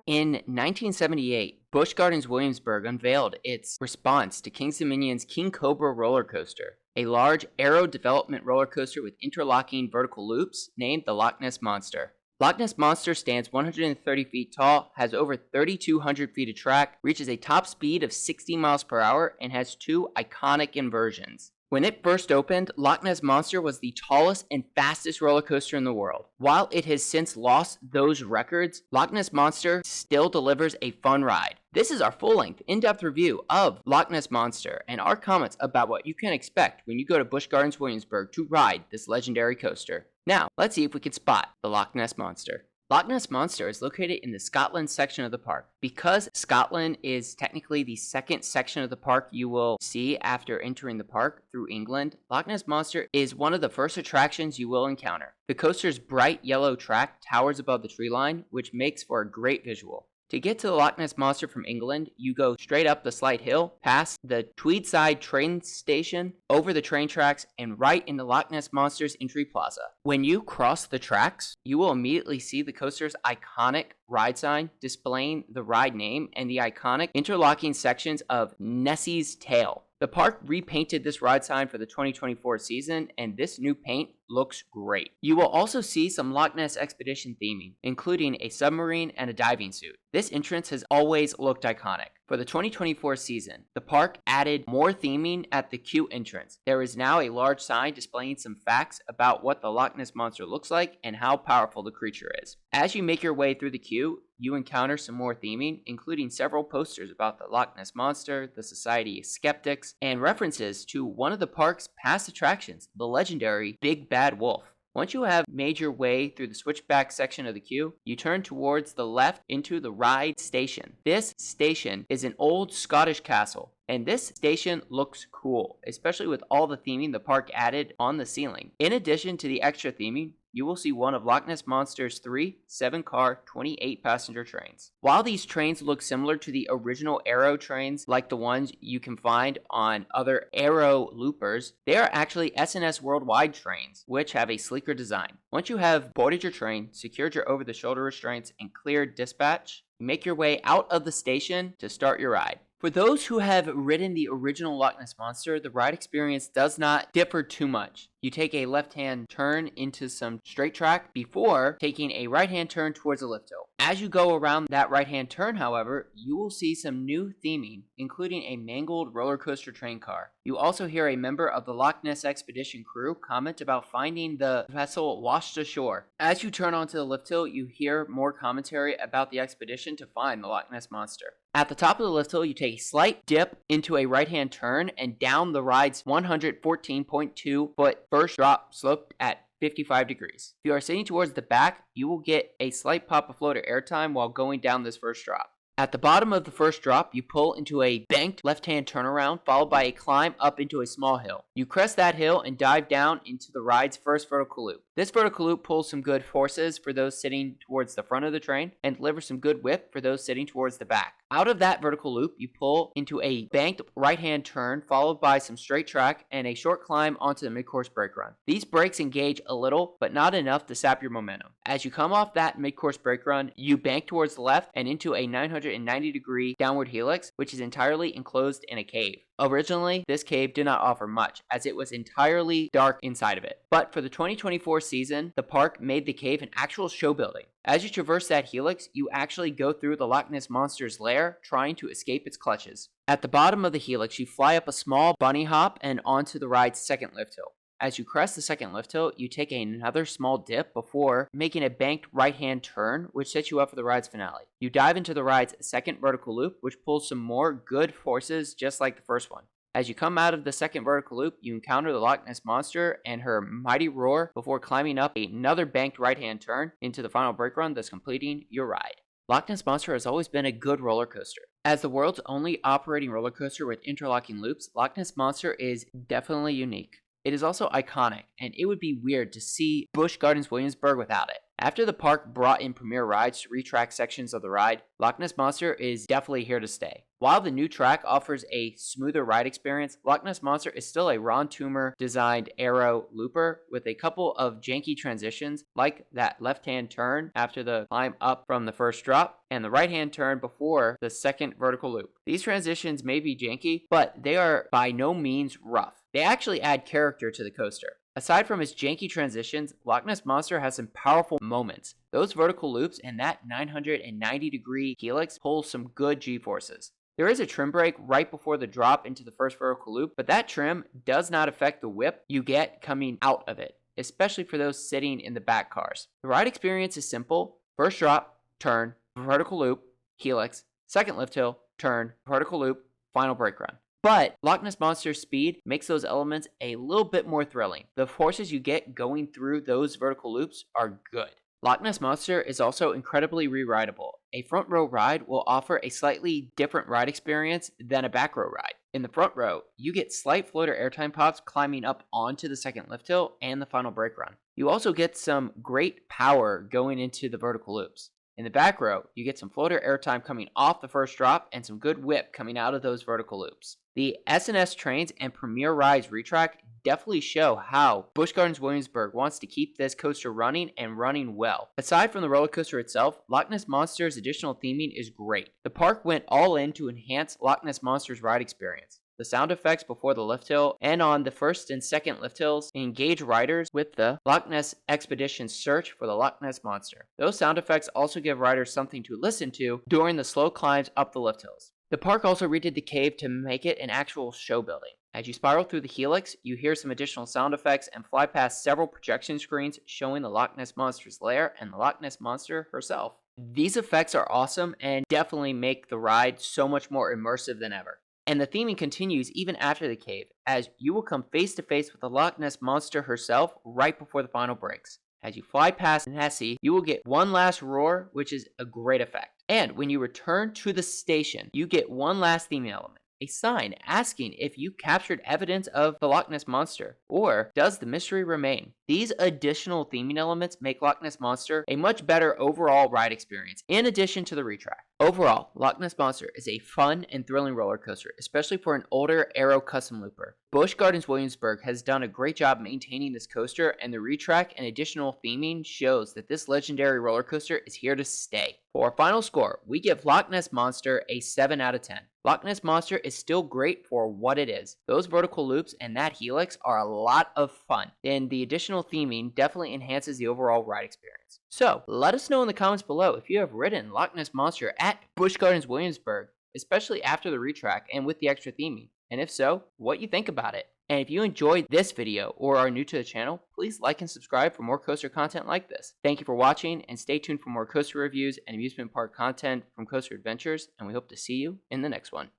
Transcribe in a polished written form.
In 1978, Busch Gardens Williamsburg unveiled its response to King's Dominion's King Cobra roller coaster, a large aero development roller coaster with interlocking vertical loops named the Loch Ness Monster. Loch Ness Monster stands 130 feet tall, has over 3,200 feet of track, reaches a top speed of 60 miles per hour, and has two iconic inversions. When it first opened, Loch Ness Monster was the tallest and fastest roller coaster in the world. While it has since lost those records, Loch Ness Monster still delivers a fun ride. This is our full-length, in-depth review of Loch Ness Monster and our comments about what you can expect when you go to Busch Gardens Williamsburg to ride this legendary coaster. Now, let's see if we can spot the Loch Ness Monster. Loch Ness Monster is located in the Scotland section of the park. Because Scotland is technically the second section of the park you will see after entering the park through England, Loch Ness Monster is one of the first attractions you will encounter. The coaster's bright yellow track towers above the tree line, which makes for a great visual. To get to the Loch Ness Monster from England, you go straight up the slight hill, past the Tweedside train station, over the train tracks, and right into Loch Ness Monster's entry plaza. When you cross the tracks, you will immediately see the coaster's iconic ride sign displaying the ride name and the iconic interlocking sections of Nessie's tail. The park repainted this ride sign for the 2024 season, and this new paint looks great. You will also see some Loch Ness Expedition theming, including a submarine and a diving suit. This entrance has always looked iconic. For the 2024 season, the park added more theming at the queue entrance. There is now a large sign displaying some facts about what the Loch Ness Monster looks like and how powerful the creature is. As you make your way through the queue, you encounter some more theming, including several posters about the Loch Ness Monster, the Society of Skeptics, and references to one of the park's past attractions, the legendary Big Bad Wolf. Once you have made your way through the switchback section of the queue, you turn towards the left into the ride station. This station is an old Scottish castle, and this station looks cool, especially with all the theming the park added on the ceiling. In addition to the extra theming, you will see one of Loch Ness Monster's 3 7-car, 28-passenger trains. While these trains look similar to the original Aero trains, like the ones you can find on other Aero loopers, they are actually S&S Worldwide trains, which have a sleeker design. Once you have boarded your train, secured your over-the-shoulder restraints, and cleared dispatch, you make your way out of the station to start your ride. For those who have ridden the original Loch Ness Monster, the ride experience does not differ too much. You take a left-hand turn into some straight track before taking a right-hand turn towards a lift hill. As you go around that right-hand turn, however, you will see some new theming, including a mangled roller coaster train car. You also hear a member of the Loch Ness Expedition crew comment about finding the vessel washed ashore. As you turn onto the lift hill, you hear more commentary about the expedition to find the Loch Ness Monster. At the top of the lift hill, you take a slight dip into a right-hand turn and down the ride's 114.2-foot first drop sloped at 55 degrees. If you are sitting towards the back, you will get a slight pop of floater airtime while going down this first drop. At the bottom of the first drop, you pull into a banked left-hand turnaround, followed by a climb up into a small hill. You crest that hill and dive down into the ride's first vertical loop. This vertical loop pulls some good forces for those sitting towards the front of the train and delivers some good whip for those sitting towards the back. Out of that vertical loop, you pull into a banked right-hand turn, followed by some straight track and a short climb onto the mid-course brake run. These brakes engage a little, but not enough to sap your momentum. As you come off that mid-course brake run, you bank towards the left and into a 990-degree downward helix, which is entirely enclosed in a cave. Originally, this cave did not offer much, as it was entirely dark inside of it. But for the 2024 season, the park made the cave an actual show building. As you traverse that helix, you actually go through the Loch Ness Monster's lair, trying to escape its clutches. At the bottom of the helix, you fly up a small bunny hop and onto the ride's second lift hill. As you crest the second lift hill, you take another small dip before making a banked right-hand turn, which sets you up for the ride's finale. You dive into the ride's second vertical loop, which pulls some more good forces just like the first one. As you come out of the second vertical loop, you encounter the Loch Ness Monster and her mighty roar before climbing up another banked right-hand turn into the final brake run, thus completing your ride. Loch Ness Monster has always been a good roller coaster. As the world's only operating roller coaster with interlocking loops, Loch Ness Monster is definitely unique. It is also iconic, and it would be weird to see Busch Gardens Williamsburg without it. After the park brought in premier rides to retrack sections of the ride, Loch Ness Monster is definitely here to stay. While the new track offers a smoother ride experience, Loch Ness Monster is still a Ron Toomer designed aero looper with a couple of janky transitions like that left-hand turn after the climb up from the first drop and the right-hand turn before the second vertical loop. These transitions may be janky, but they are by no means rough. They actually add character to the coaster. Aside from its janky transitions, Loch Ness Monster has some powerful moments. Those vertical loops and that 990-degree helix pull some good G-forces. There is a trim break right before the drop into the first vertical loop, but that trim does not affect the whip you get coming out of it, especially for those sitting in the back cars. The ride experience is simple. First drop, turn, vertical loop, helix, second lift hill, turn, vertical loop, final brake run. But Loch Ness Monster's speed makes those elements a little bit more thrilling. The forces you get going through those vertical loops are good. Loch Ness Monster is also incredibly re-rideable. A front row ride will offer a slightly different ride experience than a back row ride. In the front row, you get slight floater airtime pops climbing up onto the second lift hill and the final brake run. You also get some great power going into the vertical loops. In the back row, you get some floater airtime coming off the first drop and some good whip coming out of those vertical loops. The S&S Trains and Premier Rides retrack definitely show how Busch Gardens Williamsburg wants to keep this coaster running and running well. Aside from the roller coaster itself, Loch Ness Monster's additional theming is great. The park went all in to enhance Loch Ness Monster's ride experience. The sound effects before the lift hill and on the first and second lift hills engage riders with the Loch Ness Expedition's search for the Loch Ness Monster. Those sound effects also give riders something to listen to during the slow climbs up the lift hills. The park also redid the cave to make it an actual show building. As you spiral through the helix, you hear some additional sound effects and fly past several projection screens showing the Loch Ness Monster's lair and the Loch Ness Monster herself. These effects are awesome and definitely make the ride so much more immersive than ever. And the theming continues even after the cave, as you will come face to face with the Loch Ness Monster herself right before the final breaks. As you fly past Nessie, you will get one last roar, which is a great effect. And when you return to the station, you get one last theming element. A sign asking if you captured evidence of the Loch Ness Monster, or does the mystery remain? These additional theming elements make Loch Ness Monster a much better overall ride experience, in addition to the retrack. Overall, Loch Ness Monster is a fun and thrilling roller coaster, especially for an older Aero custom looper. Busch Gardens Williamsburg has done a great job maintaining this coaster, and the retrack and additional theming shows that this legendary roller coaster is here to stay. For our final score, we give Loch Ness Monster a 7 out of 10. Loch Ness Monster is still great for what it is. Those vertical loops and that helix are a lot of fun, and the additional theming definitely enhances the overall ride experience. So, let us know in the comments below if you have ridden Loch Ness Monster at Busch Gardens Williamsburg, especially after the retrack and with the extra theming. And if so, what you think about it. And if you enjoyed this video or are new to the channel, please like and subscribe for more coaster content like this. Thank you for watching, and stay tuned for more coaster reviews and amusement park content from Coaster Adventures, and we hope to see you in the next one.